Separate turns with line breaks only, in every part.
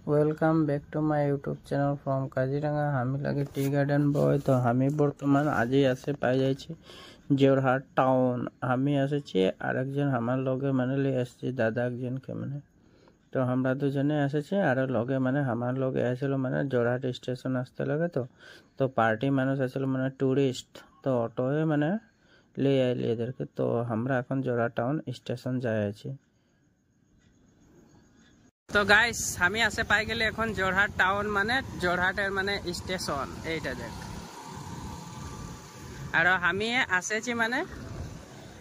Welcome back to my YouTube channel from Kaziranga हमी लगे tea garden boy. तो हमी बर्तमान आज आसे पाई जाइए जोरहाट टाउन। हमी आसे और एकजन हमार लगे माने ले आसछि दादा एकजन के माने। तो हमरा दुजने आसे और लगे माने हमार लगे आसिल माने जोरहाट स्टेशन आसते लगे। तो पार्टी मानुष आसिल माने टूरिस्ट तो अटोए माने ले आइले एदेरके। तो हमरा एखन जोरहाट टाउन स्टेशन जाय आछि। तो गाइस हमें आसे पाई गेले एखन जोरहाट टाउन माने जोरहाटेर माने स्टेशन एटा देख। और हमी आसे माने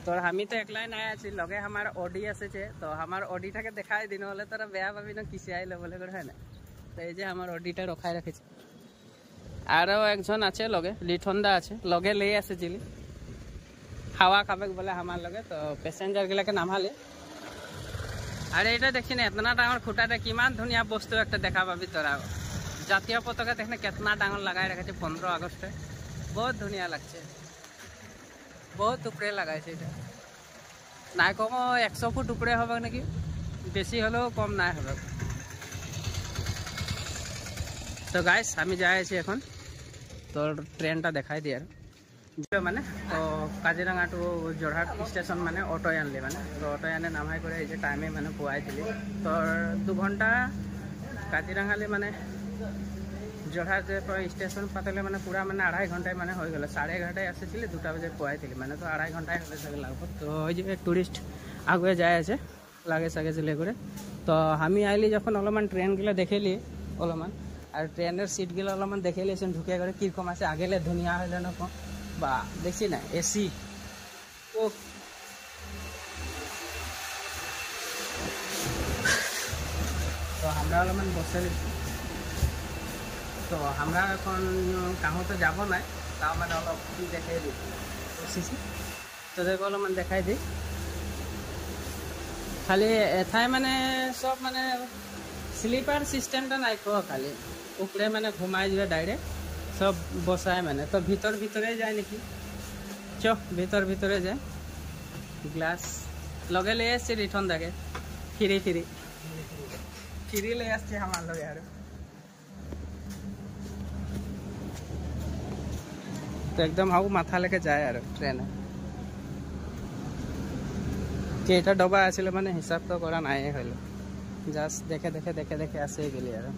तो हमी तो एकलाई ना आछि लगे हमार ऑडी आसे तो हमार ऑडीटाके देखाई दिन हले तोरा बेया भाबी न किसे आइले बोले करे है ना। तो এই যে আমার অডিটা রখাই রেখেছি। আরো একজন আছে লগে লিঠনদা আছে লগে লেই আসেছিলি খাওয়া খাবে বলে আমার লগে। তো প্যাসেঞ্জার গুলাকে নামালে अरे ये देखी ना इतना डांगर खुटा किमान धुनिया बस्तु एक देखा पाबी तोरा। जातीय पताका देखने कितना डांगर लगाई रखे 15 আগস্ট बहुत धुनिया लगছে बहुत उपरे लगाई ना कम 100 फुट उपरे হবে নাকি বেশি হলেও কম না হবে। তো গাইস আমি যাই আছি এখন তোর ট্রেনটা দেখাই দিই আর माने तो काजीरंगा टू जोरहाट स्टेशन माने अटो आनली माने तो अटो आने नामाई करे जे टाइमे माने पुआई दिली। तो 2 घंटा काजीरंगाले माने जोरहाट स्टेशन पातले माने पूरा माने 2.5 घंटा माने हो गेल 11:30 आसेছিলি 2टा बजे पुआई दिली माने तो 2.5 घंटा हले सके लागबो। तो ओই যে टूरिस्ट आगे যায় আছে লাগে সাগে চলে করে। তো আমি আইলি যখন অলমান ট্রেন গুলো দেখেলি অলমান আর ট্রেনের সিট গুলো অলমান দেখেলি সেন ঢুকে করে কিরকম আছে আগেলে দুনিয়া হইলো না बा देखी ना एसी ओ तो हमरा मन बसे तो हमरा এখন কাহো তো যাব না তাও মানে অলপ দেখাই দিই এসিছি। তো দেখো অলপমান দেখাই দিই খালি এথাই মানে সব মানে স্লিপার সিস্টেমটা নাই কো খালি উপরে মানে ঘুমাই যাবে ডাইরেক্ট सब बसाए मैंने। तो भीतर भीतरे जाए निकी चो भीतर भीतरे जाए ग्लास लगे ले आसছে रिटर्न दागे फ्री फ्री फ्री ले आसছে हमार लगे यार। तो एकदम हाउ माथा लेके जाए यार ट्रेन केटा डबा आছিলে মানে হিসাব তো করা নাই হইলো জাস্ট দেখে দেখে দেখে দেখে আসে গেলি यार।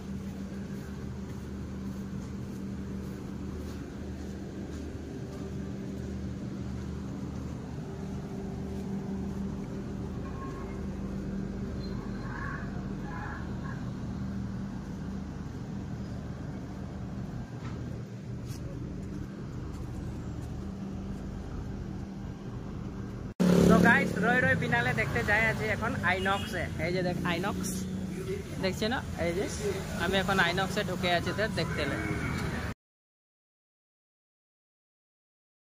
तो गाइस रय रय बिनाले देखते जाए आज এখন আইনক্স এই যে দেখ আইনক্স দেখছে না এই যে আমি এখন আইনক্সে ঢুকে আছি তো দেখতে